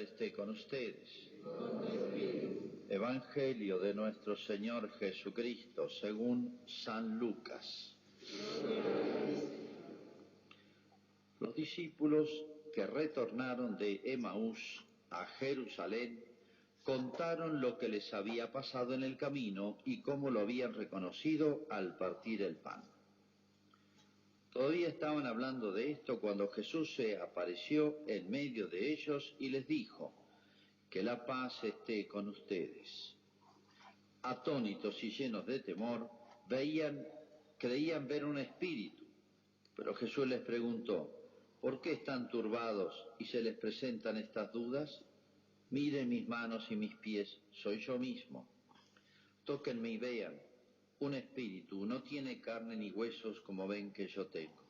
Esté con ustedes. Evangelio de nuestro Señor Jesucristo según San Lucas. Los discípulos que retornaron de Emaús a Jerusalén contaron lo que les había pasado en el camino y cómo lo habían reconocido al partir el pan. Todavía estaban hablando de esto cuando Jesús se apareció en medio de ellos y les dijo: que la paz esté con ustedes. Atónitos y llenos de temor, creían ver un espíritu, pero Jesús les preguntó: ¿por qué están turbados y se les presentan estas dudas? Miren mis manos y mis pies, soy yo mismo. Tóquenme y vean. Un espíritu no tiene carne ni huesos como ven que yo tengo.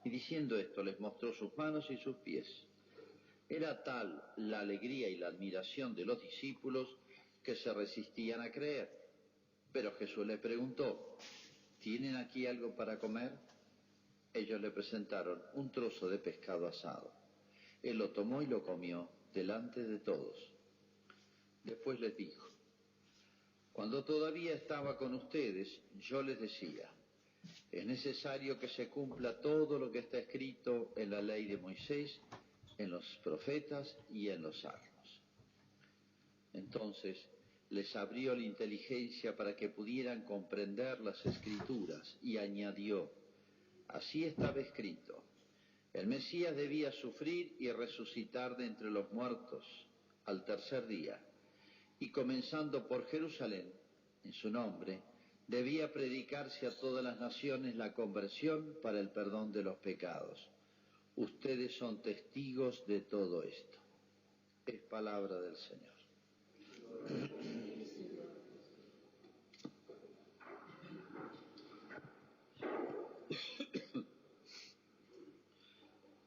Y diciendo esto les mostró sus manos y sus pies. Era tal la alegría y la admiración de los discípulos que se resistían a creer. Pero Jesús les preguntó: ¿tienen aquí algo para comer? Ellos le presentaron un trozo de pescado asado. Él lo tomó y lo comió delante de todos. Después les dijo: cuando todavía estaba con ustedes, yo les decía: es necesario que se cumpla todo lo que está escrito en la ley de Moisés, en los profetas y en los salmos. Entonces les abrió la inteligencia para que pudieran comprender las Escrituras y añadió: así estaba escrito, el Mesías debía sufrir y resucitar de entre los muertos al tercer día, y comenzando por Jerusalén, en su nombre, debía predicarse a todas las naciones la conversión para el perdón de los pecados. Ustedes son testigos de todo esto. Es palabra del Señor.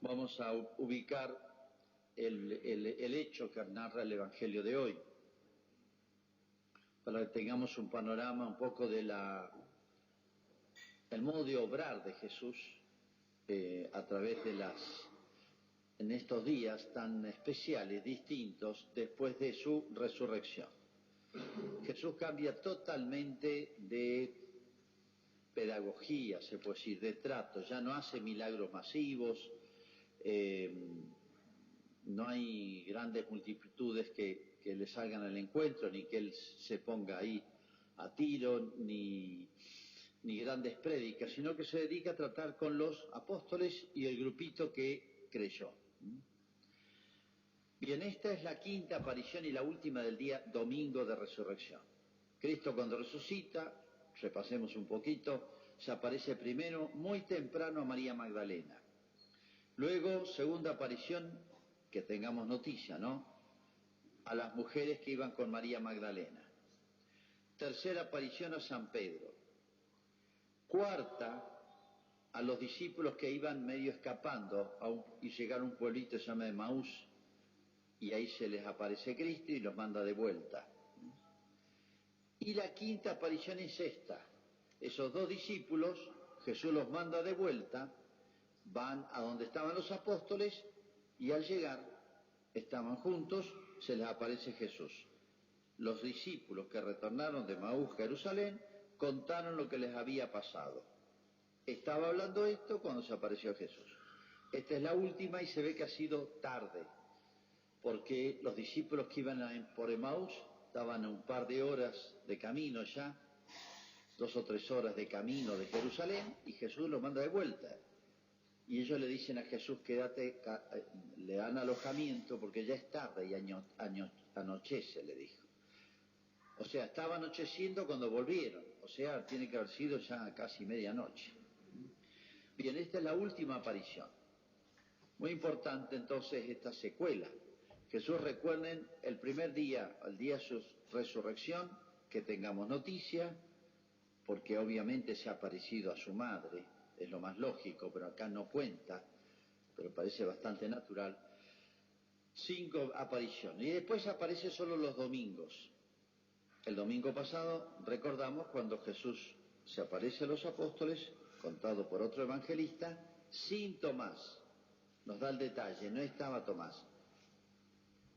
Vamos a ubicar el hecho que narra el Evangelio de hoy, para que tengamos un panorama un poco de el modo de obrar de Jesús a través en estos días tan especiales, distintos, después de su resurrección. Jesús cambia totalmente de pedagogía, se puede decir, de trato. Ya no hace milagros masivos, no hay grandes multitudes que le salgan al encuentro, ni que él se ponga ahí a tiro, ni grandes prédicas, sino que se dedica a tratar con los apóstoles y el grupito que creyó. Bien, esta es la quinta aparición y la última del día domingo de resurrección. Cristo, cuando resucita, repasemos un poquito, se aparece primero muy temprano a María Magdalena. Luego, segunda aparición, que tengamos noticia, ¿no?, a las mujeres que iban con María Magdalena. Tercera aparición a San Pedro. Cuarta, a los discípulos que iban medio escapando y llegaron a un pueblito que se llama Emaús, y ahí se les aparece Cristo y los manda de vuelta. Y la quinta aparición es esta. Esos dos discípulos, Jesús los manda de vuelta, van a donde estaban los apóstoles y al llegar, estaban juntos, se les aparece Jesús. Los discípulos que retornaron de Emaús, Jerusalén, contaron lo que les había pasado. Estaba hablando esto cuando se apareció Jesús. Esta es la última y se ve que ha sido tarde, porque los discípulos que iban por Emaús estaban a un par de horas de camino ya, 2 o 3 horas de camino de Jerusalén, y Jesús los manda de vuelta. Y ellos le dicen a Jesús: quédate, le dan alojamiento porque ya es tarde y anochece, le dijo. O sea, estaba anocheciendo cuando volvieron, o sea, tiene que haber sido ya casi medianoche. Bien, esta es la última aparición. Muy importante entonces esta secuela. Jesús, recuerden, el primer día, el día de su resurrección, que tengamos noticia, porque obviamente se ha aparecido a su madre, es lo más lógico, pero acá no cuenta, pero parece bastante natural. 5 apariciones, y después aparece solo los domingos. El domingo pasado recordamos cuando Jesús se aparece a los apóstoles, contado por otro evangelista, sin Tomás. Nos da el detalle, no estaba Tomás.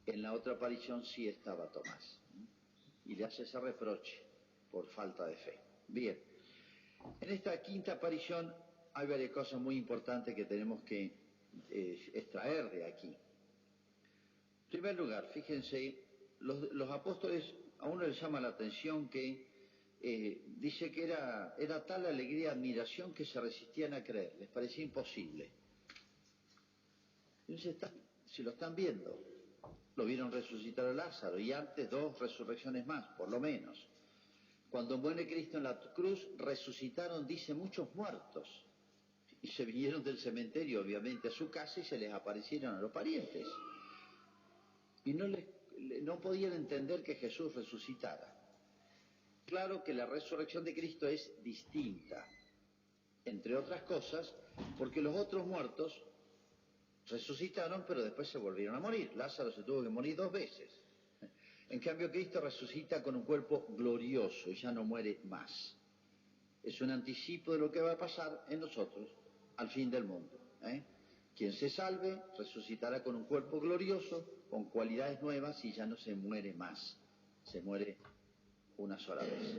En la otra aparición sí estaba Tomás. Y le hace ese reproche por falta de fe. Bien, en esta quinta aparición hay varias cosas muy importantes que tenemos que extraer de aquí. En primer lugar, fíjense, los apóstoles, a uno les llama la atención que dice que era tal alegría y admiración que se resistían a creer, les parecía imposible. Entonces, si lo están viendo, lo vieron resucitar a Lázaro y antes 2 resurrecciones más, por lo menos. Cuando muere Cristo en la cruz, resucitaron, dice, muchos muertos. Y se vinieron del cementerio, obviamente, a su casa y se les aparecieron a los parientes. Y no podían entender que Jesús resucitara. Claro que la resurrección de Cristo es distinta, entre otras cosas, porque los otros muertos resucitaron, pero después se volvieron a morir. Lázaro se tuvo que morir 2 veces. En cambio, Cristo resucita con un cuerpo glorioso y ya no muere más. Es un anticipo de lo que va a pasar en nosotros al fin del mundo. Quien se salve resucitará con un cuerpo glorioso, con cualidades nuevas y ya no se muere más. Se muere una sola vez.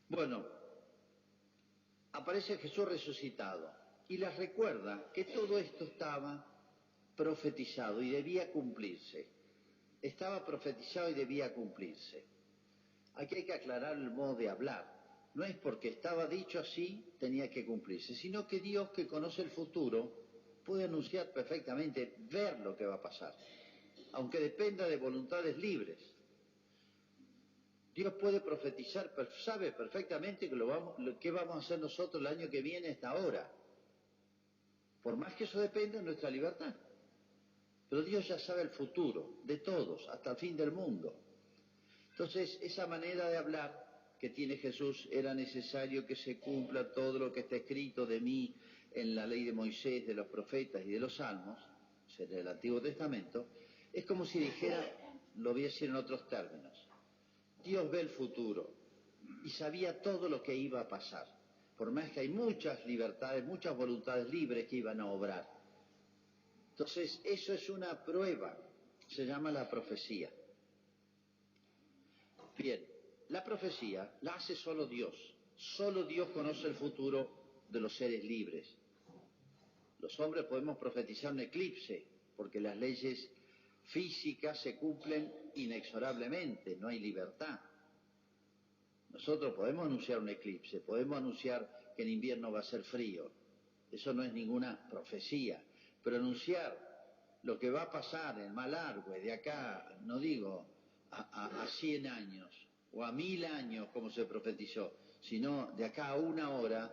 Bueno, aparece Jesús resucitado y les recuerda que todo esto estaba profetizado y debía cumplirse. Estaba profetizado y debía cumplirse. Aquí hay que aclarar el modo de hablar. No es porque estaba dicho así, tenía que cumplirse, sino que Dios, que conoce el futuro, puede anunciar perfectamente, ver lo que va a pasar, aunque dependa de voluntades libres. Dios puede profetizar, sabe perfectamente que vamos a hacer nosotros el año que viene a esta hora, por más que eso dependa de nuestra libertad. Pero Dios ya sabe el futuro de todos, hasta el fin del mundo. Entonces, esa manera de hablar que tiene Jesús, era necesario que se cumpla todo lo que está escrito de mí en la ley de Moisés, de los profetas y de los salmos, o sea, del Antiguo Testamento, es como si dijera, lo voy a decir en otros términos, Dios ve el futuro y sabía todo lo que iba a pasar, por más que hay muchas libertades, muchas voluntades libres que iban a obrar. Entonces, eso es una prueba, se llama la profecía. Bien, la profecía la hace solo Dios. Solo Dios conoce el futuro de los seres libres. Los hombres podemos profetizar un eclipse, porque las leyes físicas se cumplen inexorablemente, no hay libertad. Nosotros podemos anunciar un eclipse, podemos anunciar que en invierno va a ser frío. Eso no es ninguna profecía. Pero anunciar lo que va a pasar en Malargüe, de acá, no digo a 100 años o a 1000 años como se profetizó, sino de acá a 1 hora,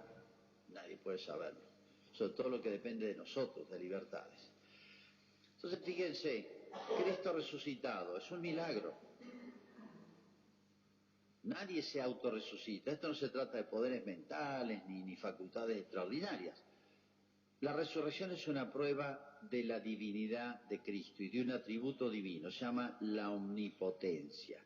nadie puede saberlo. Sobre todo lo que depende de nosotros, de libertades. Entonces, fíjense, Cristo resucitado es un milagro. Nadie se autorresucita. Esto no se trata de poderes mentales ni facultades extraordinarias. La resurrección es una prueba de la divinidad de Cristo y de un atributo divino, se llama la omnipotencia.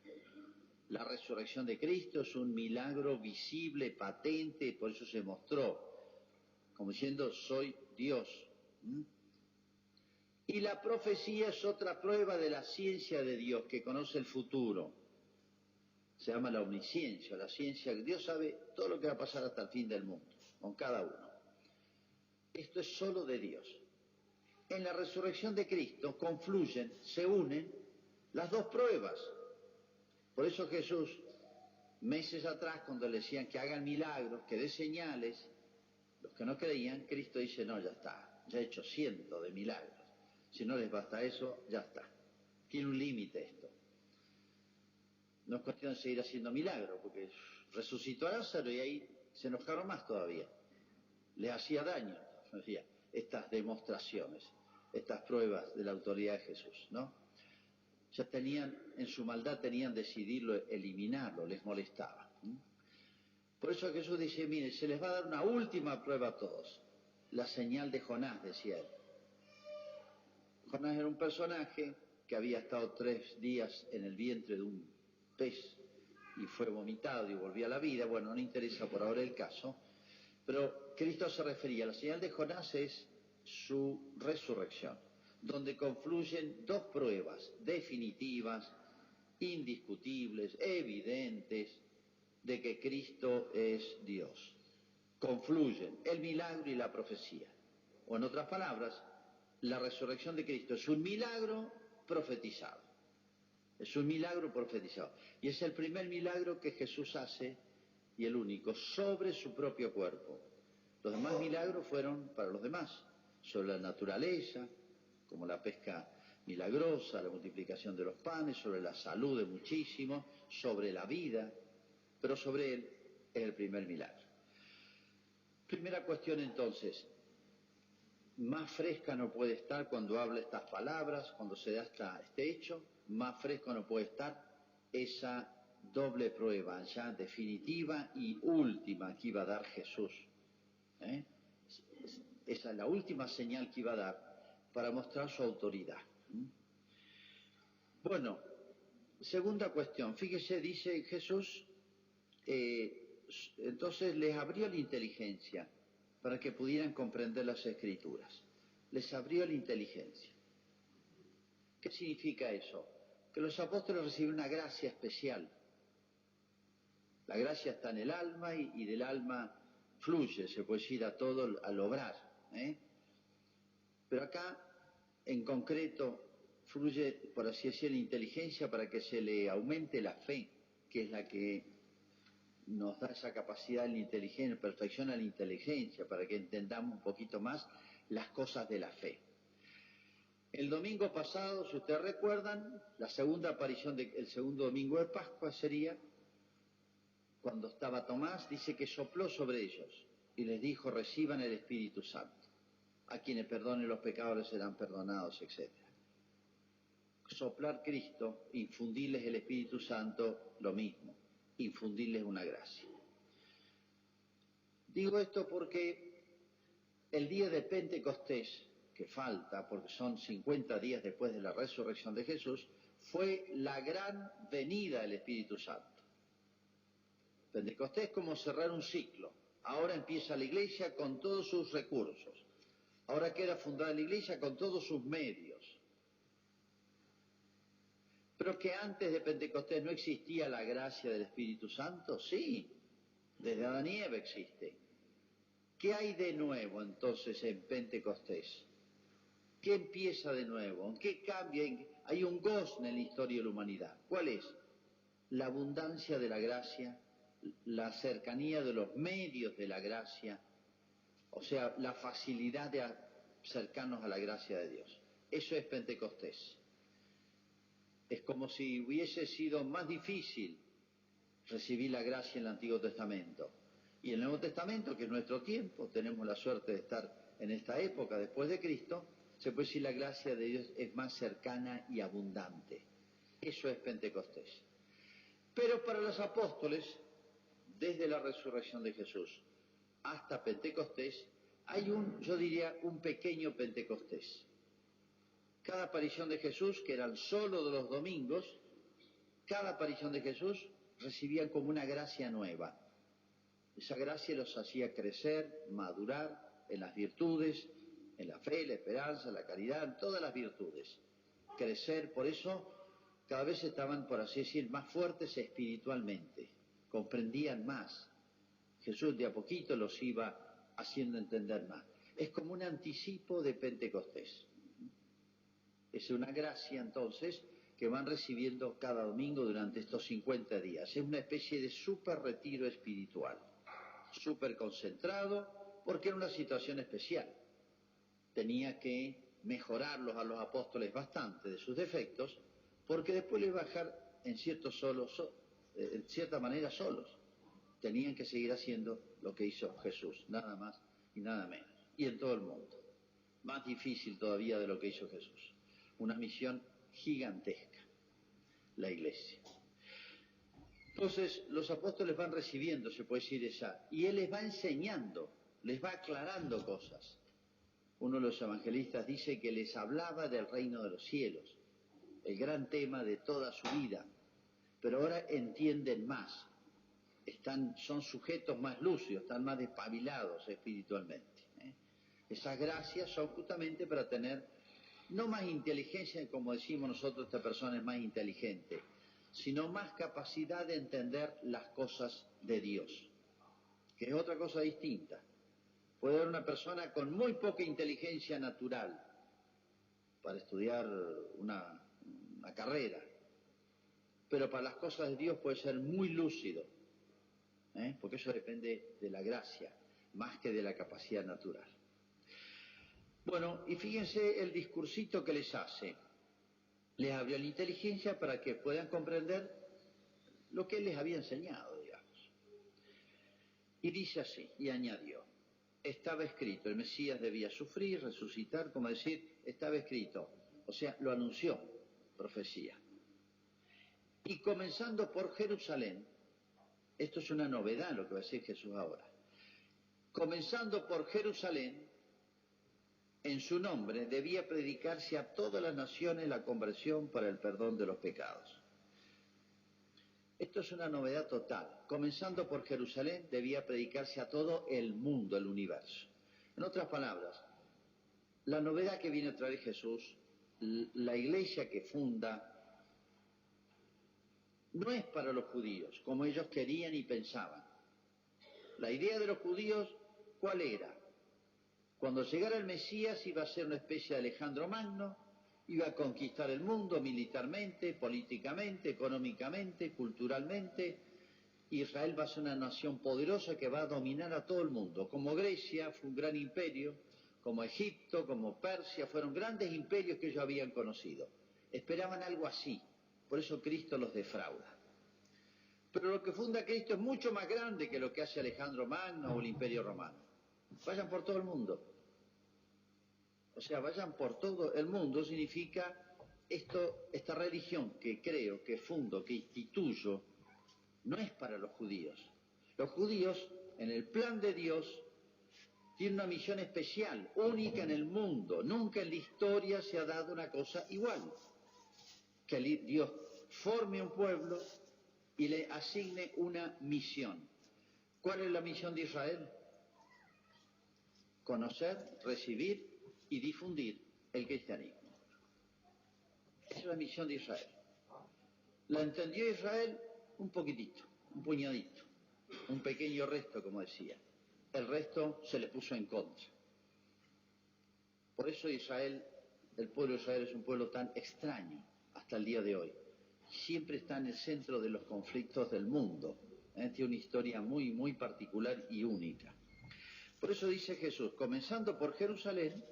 La resurrección de Cristo es un milagro visible, patente, por eso se mostró, como diciendo, soy Dios. Y la profecía es otra prueba de la ciencia de Dios, que conoce el futuro. Se llama la omnisciencia, la ciencia que Dios sabe todo lo que va a pasar hasta el fin del mundo, con cada uno. Esto es solo de Dios. En la resurrección de Cristo confluyen, se unen las 2 pruebas. Por eso Jesús, meses atrás, cuando le decían que hagan milagros, que dé señales, los que no creían, Cristo dice, no, ya está, ya he hecho cientos de milagros. Si no les basta eso, ya está. Tiene un límite esto. No es cuestión de seguir haciendo milagros, porque resucitó a Lázaro y ahí se enojaron más todavía. Les hacía daño, decía, estas demostraciones, estas pruebas de la autoridad de Jesús, ¿no? Ya tenían, en su maldad tenían decidido eliminarlo, les molestaba. Por eso Jesús dice, mire, se les va a dar una última prueba a todos, la señal de Jonás, decía él. Jonás era un personaje que había estado 3 días en el vientre de un pez y fue vomitado y volvió a la vida. Bueno, no interesa por ahora el caso, pero Cristo se refería, la señal de Jonás es su resurrección. donde confluyen dos pruebas definitivas, indiscutibles, evidentes, de que Cristo es Dios. Confluyen el milagro y la profecía. O en otras palabras, la resurrección de Cristo es un milagro profetizado. Es un milagro profetizado. Y es el primer milagro que Jesús hace, y el único, sobre su propio cuerpo. Los demás milagros fueron para los demás, sobre la naturaleza, como la pesca milagrosa, la multiplicación de los panes, sobre la salud de muchísimos, sobre la vida, pero sobre él es el primer milagro. Primera cuestión entonces, más fresca no puede estar cuando habla estas palabras, cuando se da este hecho, más fresco no puede estar esa doble prueba ya definitiva y última que iba a dar Jesús. Esa es la última señal que iba a dar para mostrar su autoridad. Bueno, segunda cuestión, fíjese, dice Jesús, entonces les abrió la inteligencia para que pudieran comprender las Escrituras. Les abrió la inteligencia. ¿Qué significa eso? Que los apóstoles reciben una gracia especial. La gracia está en el alma y del alma fluye, se puede decir, a todo al obrar. Pero acá, en concreto, fluye, por así decir, la inteligencia para que se le aumente la fe, que es la que nos da esa capacidad de la inteligencia, perfecciona la inteligencia, para que entendamos un poquito más las cosas de la fe. El domingo pasado, si ustedes recuerdan, la segunda aparición el segundo domingo de Pascua sería cuando estaba Tomás, dice que sopló sobre ellos y les dijo: reciban el Espíritu Santo. A quienes perdonen los pecados les serán perdonados, etc. Soplar Cristo, infundirles el Espíritu Santo, lo mismo, infundirles una gracia. Digo esto porque el día de Pentecostés, que falta, porque son 50 días después de la resurrección de Jesús, fue la gran venida del Espíritu Santo. Pentecostés es como cerrar un ciclo. Ahora empieza la iglesia con todos sus recursos. Ahora queda fundada la iglesia con todos sus medios. Pero que antes de Pentecostés no existía la gracia del Espíritu Santo, sí, desde Adán y Eva existe. ¿Qué hay de nuevo entonces en Pentecostés? ¿Qué empieza de nuevo? ¿Qué cambia? Hay un gozne en la historia de la humanidad. ¿Cuál es? La abundancia de la gracia, la cercanía de los medios de la gracia, o sea, la facilidad de acercarnos a la gracia de Dios. Eso es Pentecostés. Es como si hubiese sido más difícil recibir la gracia en el Antiguo Testamento. Y en el Nuevo Testamento, que es nuestro tiempo, tenemos la suerte de estar en esta época después de Cristo, se puede decir la gracia de Dios es más cercana y abundante. Eso es Pentecostés. Pero para los apóstoles, desde la resurrección de Jesús hasta Pentecostés, hay yo diría, un pequeño Pentecostés. Cada aparición de Jesús, que eran solo de los domingos, cada aparición de Jesús recibían como una gracia nueva. Esa gracia los hacía crecer, madurar en las virtudes, en la fe, la esperanza, la caridad, en todas las virtudes. Crecer, por eso cada vez estaban, por así decir, más fuertes espiritualmente, comprendían más. Jesús de a poquito los iba haciendo entender más. Es como un anticipo de Pentecostés. Es una gracia entonces que van recibiendo cada domingo durante estos 50 días. Es una especie de súper retiro espiritual, súper concentrado, porque era una situación especial. Tenía que mejorarlos a los apóstoles bastante de sus defectos, porque después les iba a dejar en cierta manera solos. Tenían que seguir haciendo lo que hizo Jesús, nada más y nada menos. Y en todo el mundo. Más difícil todavía de lo que hizo Jesús. Una misión gigantesca, la iglesia. Entonces, los apóstoles van recibiendo, se puede decir esa, y Él les va enseñando, les va aclarando cosas. Uno de los evangelistas dice que les hablaba del reino de los cielos, el gran tema de toda su vida, pero ahora entienden más, son sujetos más lúcidos, están más despabilados espiritualmente. Esas gracias son justamente para tener no más inteligencia, como decimos nosotros, esta persona es más inteligente, sino más capacidad de entender las cosas de Dios, que es otra cosa distinta. Puede haber una persona con muy poca inteligencia natural para estudiar una carrera, pero para las cosas de Dios puede ser muy lúcido, porque eso depende de la gracia, más que de la capacidad natural. Bueno, y fíjense el discursito que les hace. Les abrió la inteligencia para que puedan comprender lo que él les había enseñado, digamos. Y dice así, y añadió, estaba escrito, el Mesías debía sufrir, resucitar, como decir, estaba escrito, o sea, lo anunció, profecía. Y comenzando por Jerusalén, esto es una novedad lo que va a decir Jesús ahora, comenzando por Jerusalén, en su nombre debía predicarse a todas las naciones la conversión para el perdón de los pecados. Esto es una novedad total. Comenzando por Jerusalén debía predicarse a todo el mundo, el universo. En otras palabras, la novedad que viene a traer Jesús, la iglesia que funda, no es para los judíos, como ellos querían y pensaban. La idea de los judíos, ¿cuál era? Cuando llegara el Mesías iba a ser una especie de Alejandro Magno, iba a conquistar el mundo militarmente, políticamente, económicamente, culturalmente. Israel va a ser una nación poderosa que va a dominar a todo el mundo. Como Grecia fue un gran imperio, como Egipto, como Persia, fueron grandes imperios que ellos habían conocido. Esperaban algo así, por eso Cristo los defrauda. Pero lo que funda Cristo es mucho más grande que lo que hace Alejandro Magno o el Imperio Romano. Vayan por todo el mundo. O sea, vayan por todo el mundo significa esta religión que creo, que fundo, que instituyo, no es para los judíos. Los judíos, en el plan de Dios, tienen una misión especial, única en el mundo. Nunca en la historia se ha dado una cosa igual. Que Dios forme un pueblo y le asigne una misión. ¿Cuál es la misión de Israel? Conocer, recibir y difundir el cristianismo. Esa es la misión de Israel. La entendió Israel un poquitito, un puñadito, un pequeño resto, como decía. El resto se le puso en contra. Por eso Israel, el pueblo de Israel es un pueblo tan extraño hasta el día de hoy. Siempre está en el centro de los conflictos del mundo. Tiene una historia muy, muy particular y única. Por eso dice Jesús, comenzando por Jerusalén,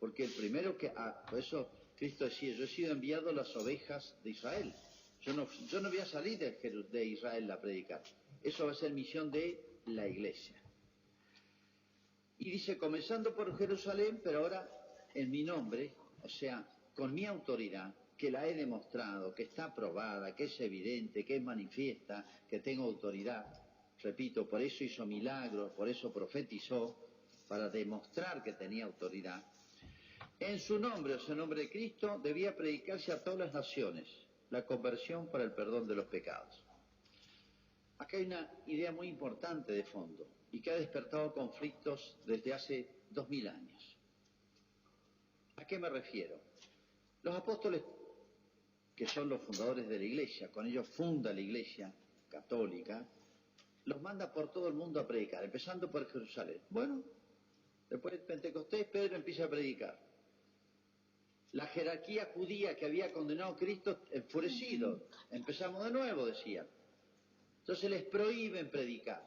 porque el primero que... por eso Cristo decía, yo he sido enviado a las ovejas de Israel. Yo no voy a salir de Israel a predicar. Eso va a ser misión de la iglesia. Y dice, comenzando por Jerusalén, pero ahora en mi nombre, o sea, con mi autoridad, que la he demostrado, que está aprobada, que es evidente, que es manifiesta, que tengo autoridad. Repito, por eso hizo milagros, por eso profetizó, para demostrar que tenía autoridad. En su nombre, o sea, en nombre de Cristo, debía predicarse a todas las naciones la conversión para el perdón de los pecados. Acá hay una idea muy importante de fondo y que ha despertado conflictos desde hace 2000 años. ¿A qué me refiero? Los apóstoles, que son los fundadores de la iglesia, con ellos funda la iglesia católica, los manda por todo el mundo a predicar, empezando por Jerusalén. Bueno, después de Pentecostés, Pedro empieza a predicar. La jerarquía judía que había condenado a Cristo, enfurecido, empezamos de nuevo, decían. Entonces les prohíben predicar.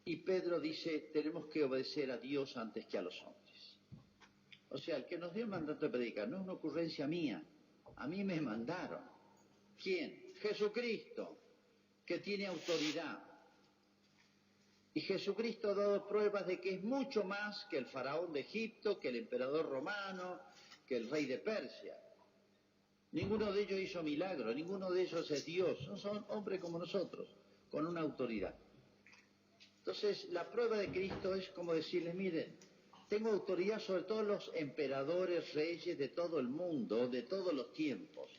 Y Pedro dice, tenemos que obedecer a Dios antes que a los hombres. O sea, el que nos dio el mandato de predicar no es una ocurrencia mía. A mí me mandaron. ¿Quién? Jesucristo, que tiene autoridad. Y Jesucristo ha dado pruebas de que es mucho más que el faraón de Egipto, que el emperador romano, que el rey de Persia. Ninguno de ellos hizo milagros, ninguno de ellos es Dios, no son hombres como nosotros, con una autoridad. Entonces, la prueba de Cristo es como decirles, miren, tengo autoridad sobre todos los emperadores, reyes de todo el mundo, de todos los tiempos.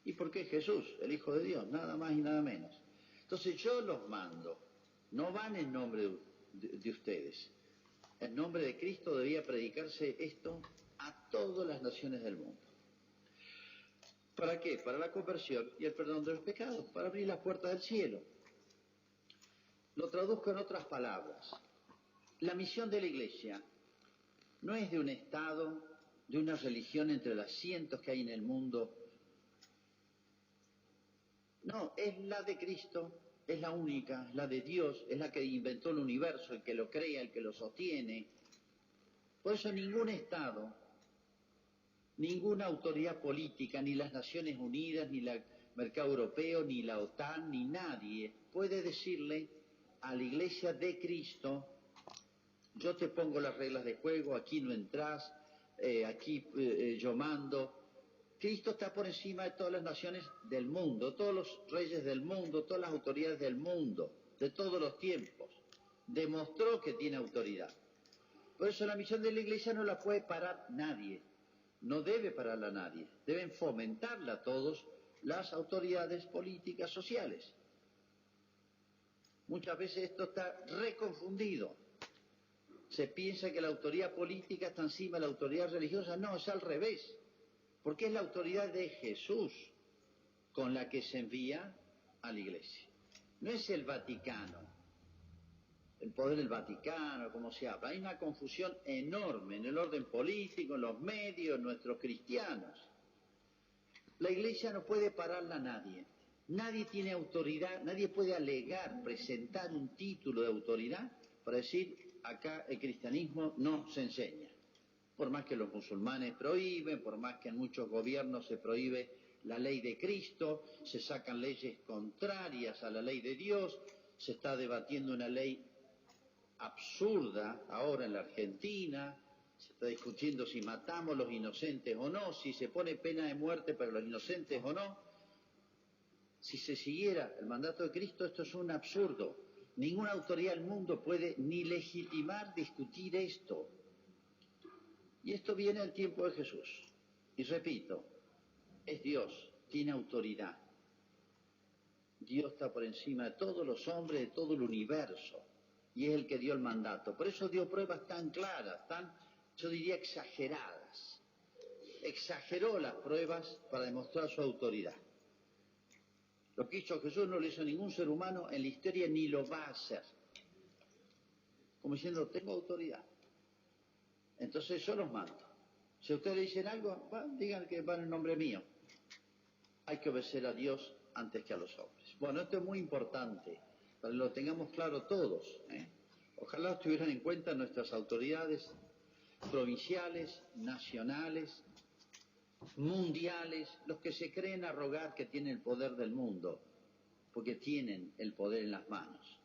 ¿Y por qué Jesús, el Hijo de Dios? Nada más y nada menos. Entonces yo los mando, no van en nombre de ustedes. En nombre de Cristo debía predicarse esto a todas las naciones del mundo. ¿Para qué? Para la conversión y el perdón de los pecados, para abrir las puertas del cielo. Lo traduzco en otras palabras. La misión de la Iglesia no es de un Estado, de una religión entre las cientos que hay en el mundo. No, es la de Cristo, es la única, es la de Dios, es la que inventó el universo, el que lo crea, el que lo sostiene. Por eso ningún Estado, ninguna autoridad política, ni las Naciones Unidas, ni el mercado europeo, ni la OTAN, ni nadie puede decirle a la Iglesia de Cristo: yo te pongo las reglas de juego, aquí no entras, aquí yo mando. Cristo está por encima de todas las naciones del mundo, todos los reyes del mundo, todas las autoridades del mundo, de todos los tiempos. Demostró que tiene autoridad. Por eso la misión de la Iglesia no la puede parar nadie, no debe pararla nadie. Deben fomentarla todos las autoridades políticas, sociales. Muchas veces esto está reconfundido. Se piensa que la autoridad política está encima de la autoridad religiosa. No, es al revés. Porque es la autoridad de Jesús con la que se envía a la Iglesia. No es el Vaticano, el poder del Vaticano, como se habla. Hay una confusión enorme en el orden político, en los medios, en nuestros cristianos. La Iglesia no puede pararla a nadie. Nadie tiene autoridad, nadie puede alegar, presentar un título de autoridad para decir: acá el cristianismo no se enseña. Por más que los musulmanes prohíben, por más que en muchos gobiernos se prohíbe la ley de Cristo, se sacan leyes contrarias a la ley de Dios, se está debatiendo una ley absurda ahora en la Argentina, se está discutiendo si matamos a los inocentes o no, si se pone pena de muerte para los inocentes o no. Si se siguiera el mandato de Cristo, esto es un absurdo. Ninguna autoridad del mundo puede ni legitimar discutir esto. Y esto viene del tiempo de Jesús. Y repito, es Dios, tiene autoridad. Dios está por encima de todos los hombres, de todo el universo. Y es el que dio el mandato. Por eso dio pruebas tan claras, tan, yo diría, exageradas. Exageró las pruebas para demostrar su autoridad. Lo que hizo Jesús no lo hizo ningún ser humano en la historia, ni lo va a hacer. Como diciendo: tengo autoridad. Entonces yo los mando. Si a ustedes le dicen algo, digan que van en nombre mío. Hay que obedecer a Dios antes que a los hombres. Bueno, esto es muy importante, para que lo tengamos claro todos. Ojalá tuvieran en cuenta nuestras autoridades provinciales, nacionales, mundiales, los que se creen arrogar que tienen el poder del mundo, porque tienen el poder en las manos.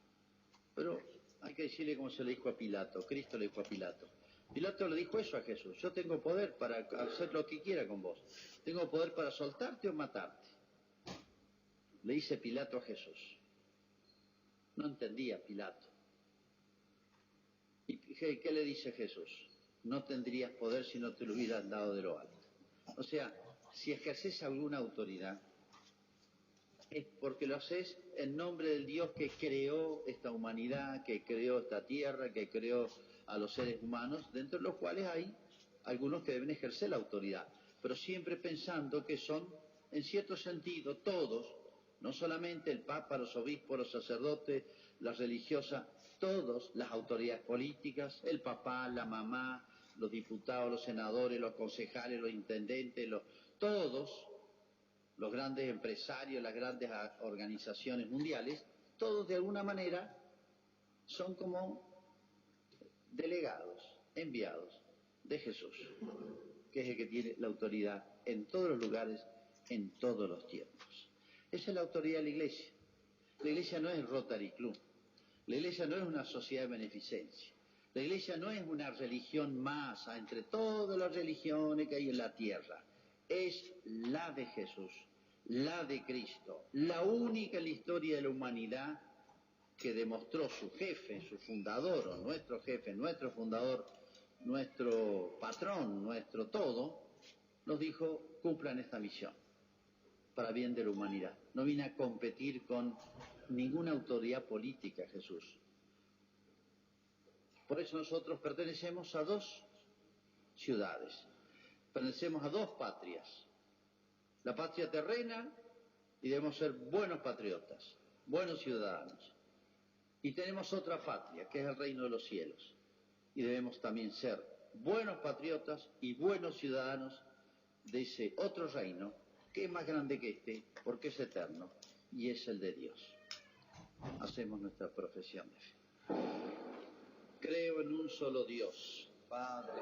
Pero hay que decirle como se le dijo a Pilato. Cristo le dijo a Pilato. Pilato le dijo eso a Jesús: yo tengo poder para hacer lo que quiera con vos. Tengo poder para soltarte o matarte. Le dice Pilato a Jesús. No entendía Pilato. ¿Y qué le dice Jesús? No tendrías poder si no te lo hubieran dado de lo alto. O sea, si ejerces alguna autoridad, es porque lo haces en nombre del Dios que creó esta humanidad, que creó esta tierra, que creó a los seres humanos, dentro de los cuales hay algunos que deben ejercer la autoridad, pero siempre pensando que son, en cierto sentido, todos, no solamente el Papa, los obispos, los sacerdotes, las religiosas, todas las autoridades políticas, el papá, la mamá, los diputados, los senadores, los concejales, los intendentes, todos los grandes empresarios, las grandes organizaciones mundiales, todos de alguna manera son como delegados, enviados de Jesús, que es el que tiene la autoridad en todos los lugares, en todos los tiempos. Esa es la autoridad de la Iglesia. La Iglesia no es el Rotary Club, la Iglesia no es una sociedad de beneficencia, la Iglesia no es una religión más entre todas las religiones que hay en la tierra. Es la de Jesús, la de Cristo, la única en la historia de la humanidad que demostró su jefe, su fundador, o nuestro jefe, nuestro fundador, nuestro patrón, nuestro todo, nos dijo: cumplan esta misión para bien de la humanidad. No vine a competir con ninguna autoridad política, Jesús. Por eso nosotros pertenecemos a dos ciudades. Pertenecemos a dos patrias, la patria terrena, y debemos ser buenos patriotas, buenos ciudadanos. Y tenemos otra patria, que es el reino de los cielos, y debemos también ser buenos patriotas y buenos ciudadanos de ese otro reino, que es más grande que este, porque es eterno, y es el de Dios. Hacemos nuestra profesión de fe. Creo en un solo Dios, Padre,